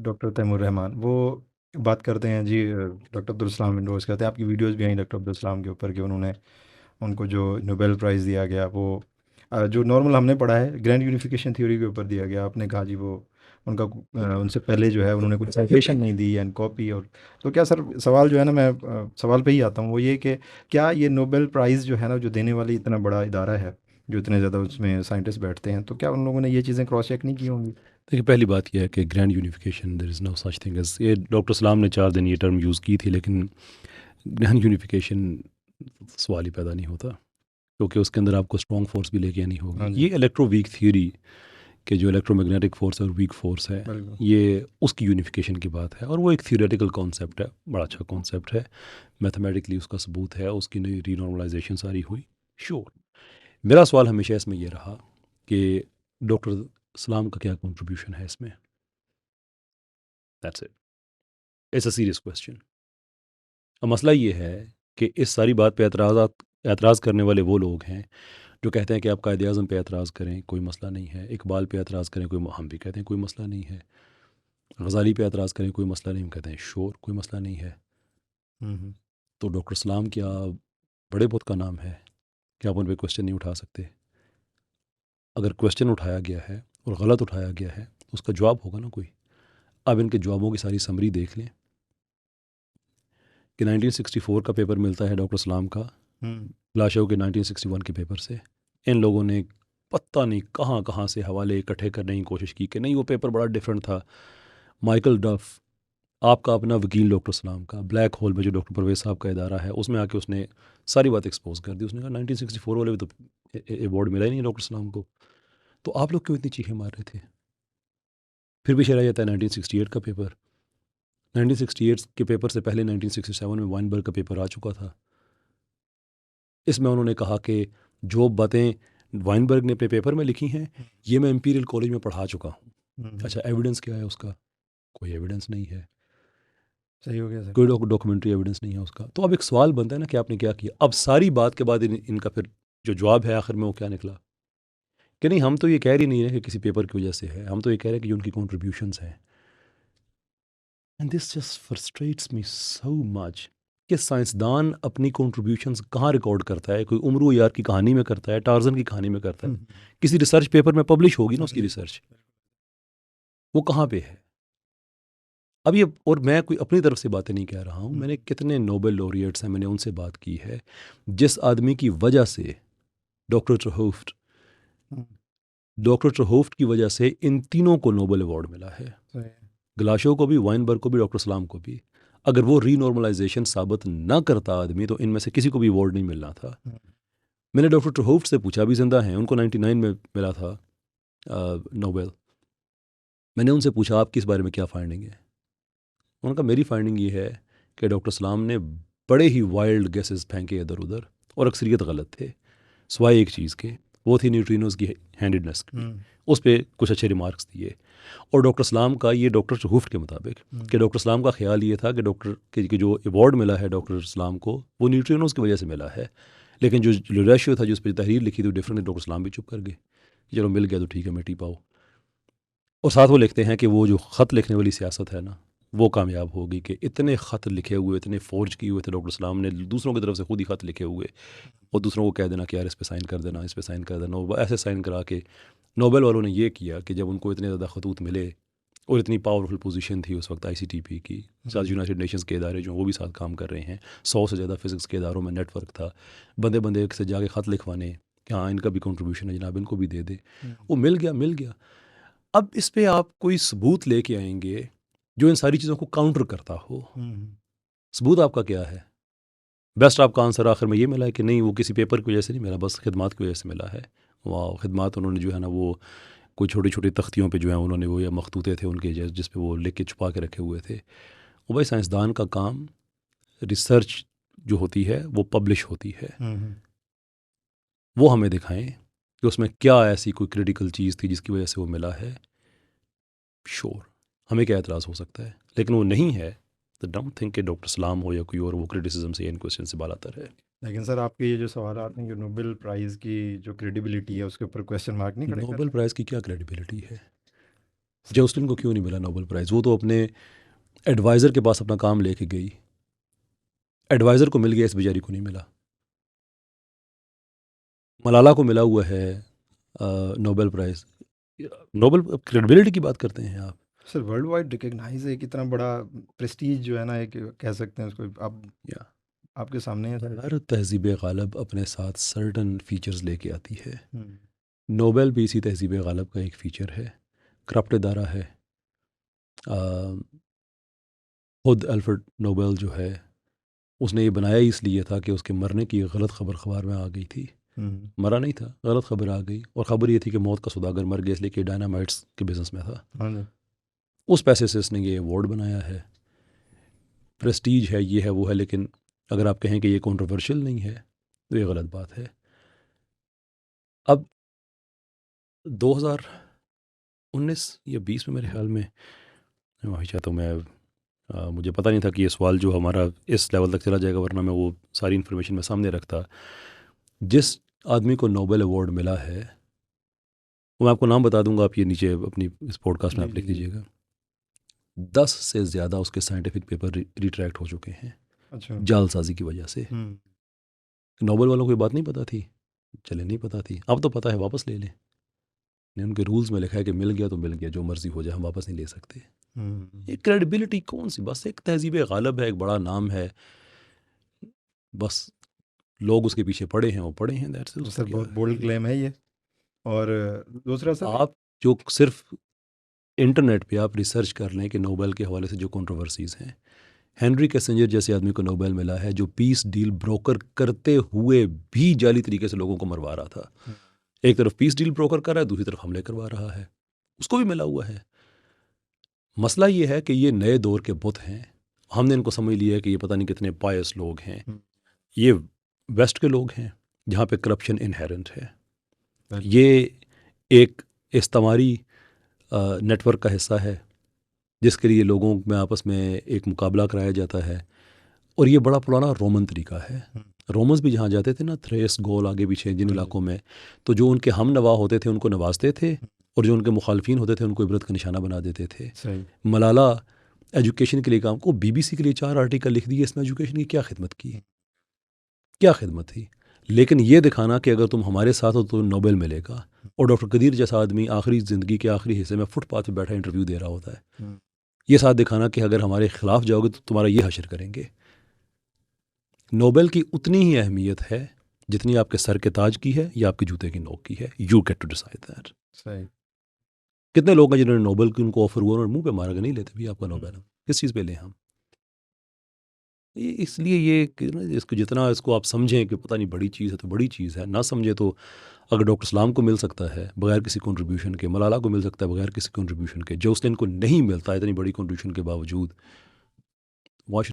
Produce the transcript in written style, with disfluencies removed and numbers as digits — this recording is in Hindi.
डॉक्टर तैमूर रहमान वो बात करते हैं जी। डॉक्टर अब्दुल सलाम विंडोज़ कहते हैं, आपकी वीडियोस भी आई डॉक्टर अब्दुल सलाम के ऊपर कि उन्होंने उनको जो नोबेल प्राइज़ दिया गया वो जो नॉर्मल हमने पढ़ा है ग्रैंड यूनिफिकेशन थ्योरी के ऊपर दिया गया। आपने कहा जी वो उनका उनसे पहले जो है उन्होंने कोई साइटेशन नहीं दी एंड कॉपी। और तो क्या सर सवाल जो है ना, मैं सवाल पे ही आता हूँ, वो ये कि क्या ये नोबेल प्राइज़ जो है ना, जो देने वाली इतना बड़ा इदारा है, जो इतने ज़्यादा उसमें साइंटिस्ट बैठते हैं, तो क्या उन लोगों ने ये चीज़ें क्रॉस चेक नहीं की होंगी? देखिए, पहली बात यह है कि grand unification there is no such thing as, ये डॉक्टर सलाम ने 4 दिन ये टर्म यूज़ की थी, लेकिन ग्रैंड यूनिफिकेशन सवाल ही पैदा नहीं होता, क्योंकि उसके अंदर आपको स्ट्रॉन्ग फोर्स भी लेके आनी हाँ होगी। जी। ये इलेक्ट्रो वीक थ्योरी के जो इलेक्ट्रोमैग्नेटिक फोर्स और वीक फोर्स है, बिल्कुल। ये उसकी यूनिफिकेशन की बात है, और वो एक थियोरेटिकल कॉन्सेप्ट है, बड़ा अच्छा कॉन्सेप्ट है। मैथमेटिकली उसका सबूत है, उसकी नई रीनॉर्मलाइजेशन सारी हुई। श्योर, मेरा सवाल हमेशा इसमें यह रहा कि डॉक्टर सलाम का क्या कंट्रीब्यूशन है इसमें। That's it, it's a serious question. अब मसला ये है कि इस सारी बात पे एतराज़ करने वाले वो लोग हैं जो कहते हैं कि आप कायदे आज़म पे एतराज़ करें, कोई मसला नहीं है, इकबाल पे एतराज़ करें, कोई, हम भी कहते हैं कोई मसला नहीं है, गज़ाली पे एतराज़ करें, कोई मसला नहीं, हम कहते हैं श्योर कोई मसला नहीं है। हुँ। तो डॉक्टर सलाम क्या बड़े बुत का नाम है कि आप उन पर क्वेश्चन नहीं उठा सकते? अगर क्वेश्चन उठाया गया है और गलत उठाया गया है तो उसका जवाब होगा ना कोई। अब इनके जवाबों की सारी समरी देख लें कि 1964 का पेपर मिलता है डॉक्टर सलाम का हुँ। ग्लाशो के 1961 के पेपर से। इन लोगों ने पता नहीं कहाँ कहाँ से हवाले इकट्ठे करने की कोशिश की कि नहीं वो पेपर बड़ा डिफरेंट था। माइकल डफ, आपका अपना वकील डॉक्टर सलाम का, ब्लैक होल में जो डॉक्टर परवेज साहब का इदारा है, उसमें आके उसने सारी बात एक्सपोज कर दी। उसने कहा 1964 वाले में तो अवार्ड मिला ही नहीं डॉक्टर सलाम को, तो आप लोग क्यों इतनी चीखें मार रहे थे? फिर भी चला जाता है 1968 का पेपर। 1968 के पेपर से पहले 1967 में वाइनबर्ग का पेपर आ चुका था। इसमें उन्होंने कहा कि जो बातें वाइनबर्ग ने अपने पेपर में लिखी हैं, हुँ। ये मैं इंपीरियल कॉलेज में पढ़ा चुका हूँ। हुँ, हुँ। अच्छा, एविडेंस क्या है उसका? कोई एविडेंस नहीं है, सही हो गया सर। कोई डॉक्यूमेंट्री एविडेंस नहीं है उसका। तो अब एक सवाल बनता है ना कि आपने क्या किया। अब सारी बात के बाद इनका फिर जो जवाब है आखिर में वो क्या निकला कि नहीं, हम तो ये कह रही नहीं रहे कि किसी पेपर की वजह से है, हम तो ये कह रहे हैं कि जो उनकी कॉन्ट्रीब्यूशंस हैं। And this just frustrates me so much कि साइंसदान अपनी कॉन्ट्रीब्यूशंस कहाँ रिकॉर्ड करता है? कोई उमरू यार की कहानी में करता है, टार्जन की कहानी में करता हुँ, है, हुँ। किसी रिसर्च पेपर में पब्लिश होगी ना हाँ उसकी जी। रिसर्च, वो कहाँ पे है? अब ये, और मैं कोई अपनी तरफ से बातें नहीं कह रहा हूँ, हुँ, मैंने कितने नोबेल लॉरिएट्स हैं, मैंने उनसे बात की है, जिस आदमी की वजह से डॉक्टर ट्रहोफ्ट हुँ। डॉक्टर ट्रहोफ्ट की वजह से इन तीनों को नोबेल अवार्ड मिला है। सही है। ग्लाशो को भी, वाइनबर्ग को भी, डॉक्टर सलाम को भी। अगर वो रीनॉर्मलाइजेशन साबित ना करता आदमी, तो इनमें से किसी को भी अवार्ड नहीं मिलना था। हुँ। मैंने डॉक्टर ट्रहोफ्ट से पूछा, भी जिंदा हैं, उनको 99 में मिला था नोबेल। मैंने उनसे पूछा आप किस बारे में क्या फाइंडिंग है? उन्होंने कहा मेरी फाइंडिंग ये है कि डॉक्टर सलाम ने बड़े ही वाइल्ड गेसेस फेंके इधर उधर, और अक्सरियत गलत थे, सिवाय एक चीज़ के, वो थी न्यूट्रिनोज की हैंडेडनेस की। हुँ। उस पर कुछ अच्छे रिमार्क्स दिए। और डॉक्टर सलाम का, ये डॉक्टर चहुफ्ट के मुताबिक, हुँ। कि डॉक्टर सलाम का ख्याल ये था कि डॉक्टर के जो अवार्ड मिला है डॉक्टर सलाम को, वो न्यूट्रिनोज की वजह से मिला है। लेकिन जो रेशियो था, जिस पर तहरीर लिखी थी, डिफरेंट, डॉक्टर सलाम भी चुप कर गए कि चलो मिल गया तो ठीक है, मिट्टी पाओ। और साथ वो लिखते हैं कि वो जो ख़त लिखने वाली सियासत है ना, वो कामयाब होगी, कि इतने ख़त लिखे हुए, इतने फोर्ज किए हुए थे डॉक्टर सलाम ने, दूसरों की तरफ से खुद ही ख़त लिखे हुए, और दूसरों को कह देना कि यार इस पे साइन कर देना, इस पे साइन कर देना। वो ऐसे साइन करा के नोबेल वालों ने ये किया कि जब उनको इतने ज़्यादा खतूत मिले और इतनी पावरफुल पोजीशन थी उस वक्त आईसीटीपी की, साथ हुँ। यूनाइटेड नेशंस के इदारे जो वो भी साथ काम कर रहे हैं, 100 से ज़्यादा फिजिक्स के इदारों में नेटवर्क था, बंदे बंदे से जाके ख़त लिखवाने कि हाँ इनका भी कंट्रीब्यूशन है जनाब, इनको भी दे दे। हुँ। वो मिल गया, मिल गया। अब इस पे आप कोई सबूत लेके आएंगे जो इन सारी चीज़ों को काउंटर करता हो। हुँ। सबूत आपका क्या है? बेस्ट आपका आंसर आखिर में ये मिला है कि नहीं वो किसी पेपर की वजह से नहीं मिला, बस खिदमात की वजह से मिला है। वाह, खिदमात उन्होंने जो है ना, वो कोई छोटी छोटी तख्तियों पे जो है उन्होंने, वो या मखतूते थे उनके जिस पे वो लिख के छुपा के रखे हुए थे। वो भाई, साइंसदान का काम, रिसर्च जो होती है वो पब्लिश होती है, हुँ। हुँ। वो हमें दिखाएं कि उसमें क्या ऐसी कोई क्रिटिकल चीज़ थी जिसकी वजह से वो मिला है। श्योर, हमें क्या एतराज़ हो सकता है, लेकिन वो नहीं है तो डोंट थिंक कि डॉक्टर सलाम हो या कोई और वो क्रिटिसिज्म से इन क्वेश्चन से बालातर है। लेकिन सर आपके ये जो सवालात हैं, जो नोबेल प्राइज़ की जो क्रेडिबिलिटी है, उसके ऊपर क्वेश्चन मार्क नहीं खड़े कर नोबेल रहे हैं? प्राइज़ की क्या क्रेडिबिलिटी है? जोस्लिन को क्यों नहीं मिला नोबेल प्राइज़? वो तो अपने एडवाइज़र के पास अपना काम लेके गई, एडवाइज़र को मिल गया, इस बेचारी को नहीं मिला। मलाला को मिला हुआ है नोबेल प्राइज़। नोबेल क्रेडिबिलिटी की बात करते हैं आप। सर वर्ल्ड वाइड रिकग्नाइज है, कितना बड़ा प्रेस्टीज जो है ना, एक कह सकते हैं उसको, आप या आपके सामने है सर। हर तहज़ीब गालब अपने साथ सर्टन फीचर्स लेके आती है। हम्म, नोबेल भी इसी तहज़ीब गालब का एक फ़ीचर है, करप्ट इदारा है। अ, खुद अल्फ्रेड नोबेल जो है, उसने ये बनाया ही इसलिए था कि उसके मरने की एक गलत खबर अखबार में आ गई थी। हम्म, मरा नहीं था, गलत खबर आ गई, और ख़बर ये थी कि मौत का सौदागर मर गया इसलिए कि डायनामाइट्स के बिज़नेस में था। हाँ जी। उस पैसे से इसने ये अवार्ड बनाया है। प्रेस्टीज है, ये है, वो है, लेकिन अगर आप कहें कि ये कंट्रोवर्शियल नहीं है तो ये गलत बात है। अब 2019 या 20 में मेरे ख्याल में, मैं माफ़ी चाहता हूँ, मुझे पता नहीं था कि ये सवाल जो हमारा इस लेवल तक चला जाएगा, वरना मैं वो सारी इन्फॉर्मेशन मैं सामने रखता। जिस आदमी को नोबेल अवार्ड मिला है, वो मैं आपको नाम बता दूंगा, आप ये नीचे अपनी इस पॉडकास्ट में जी आप जी लिख जी। दीजिएगा। 10 से ज़्यादा उसके साइंटिफिक पेपर रिट्रैक्ट हो चुके हैं अच्छा। जालसाजी की वजह से। हम्म। नोबेल वालों को ये बात नहीं पता थी, चले नहीं पता थी, अब तो पता है, वापस ले लें। ने उनके रूल्स में लिखा है कि मिल गया तो मिल गया, जो मर्जी हो जाए, हम वापस नहीं ले सकते। ये हम्म। क्रेडिबिलिटी कौन सी, बस एक तहजीब गालब है, एक बड़ा नाम है, बस लोग उसके पीछे पड़े हैं, वो पड़े हैं, दैट्स इट, तो उसका सर क्या बहुत बोल्ड है। क्लेम है ये। और दूसरा सर। आप जो सिर्फ इंटरनेट पे आप रिसर्च कर लें कि नोबेल के हवाले से जो कंट्रोवर्सीज़ हैं, हेनरी किसिंजर जैसे आदमी को नोबेल मिला है जो पीस डील ब्रोकर करते हुए भी जाली तरीके से लोगों को मरवा रहा था। हम्म, एक तरफ पीस डील ब्रोकर कर रहा है, दूसरी तरफ हमले करवा रहा है, उसको भी मिला हुआ है। मसला ये है कि ये नए दौर के बुत हैं, हमने इनको समझ लिया है कि ये पता नहीं कितने पायस लोग हैं। हम्म, ये वेस्ट के लोग हैं जहाँ पे करप्शन इनहेरेंट है। right, ये एक इस्तेमारी नेटवर्क का हिस्सा है जिसके लिए लोगों में आपस में एक मुकाबला कराया जाता है, और ये बड़ा पुराना रोमन तरीका है। हम्म, रोमन्स भी जहाँ जाते थे ना, थ्रेस, गोल, आगे पीछे जिन हाँ जी। इलाकों में, तो जो उनके हम नवा होते थे उनको नवाजते थे, और जो उनके मुखालफिन होते थे उनको इबरत का निशाना बना देते थे। सही। मलाला एजुकेशन के लिए काम को, बीबीसी के लिए 4 आर्टिकल लिख दिए, इसमें एजुकेशन की क्या खिदमत की, हम्म, क्या खिदमत थी। लेकिन ये दिखाना कि अगर तुम हमारे साथ हो तो नोबेल मिलेगा, और डॉक्टर कदीर जैसा आदमी आखिरी ज़िंदगी के आखिरी हिस्से में फुटपाथ पे बैठा इंटरव्यू दे रहा होता है, हम्म, ये साथ दिखाना कि अगर हमारे खिलाफ जाओगे तो तुम्हारा ये हशर करेंगे। नोबेल की उतनी ही अहमियत है जितनी आपके सर के ताज की है या आपके जूते की नोक की है। You get to decide that. सही। कितने लोग हैं जिन्होंने नोबेल की उनको ऑफर हुआ और मुंह पे मारा कि नहीं लेते भी आपका नोबेल, हम किस चीज़ पे लें हम। ये इसलिए ये कि ना, इसको जितना इसको आप समझें कि पता नहीं बड़ी चीज़ है तो बड़ी चीज़ है, ना समझे तो अगर डॉक्टर सलाम को मिल सकता है बगैर किसी कंट्रीब्यूशन के, मलाला को मिल सकता है बगैर किसी कंट्रीब्यूशन के, जोस्लिन को नहीं मिलता इतनी बड़ी कंट्रीब्यूशन के बावजूद,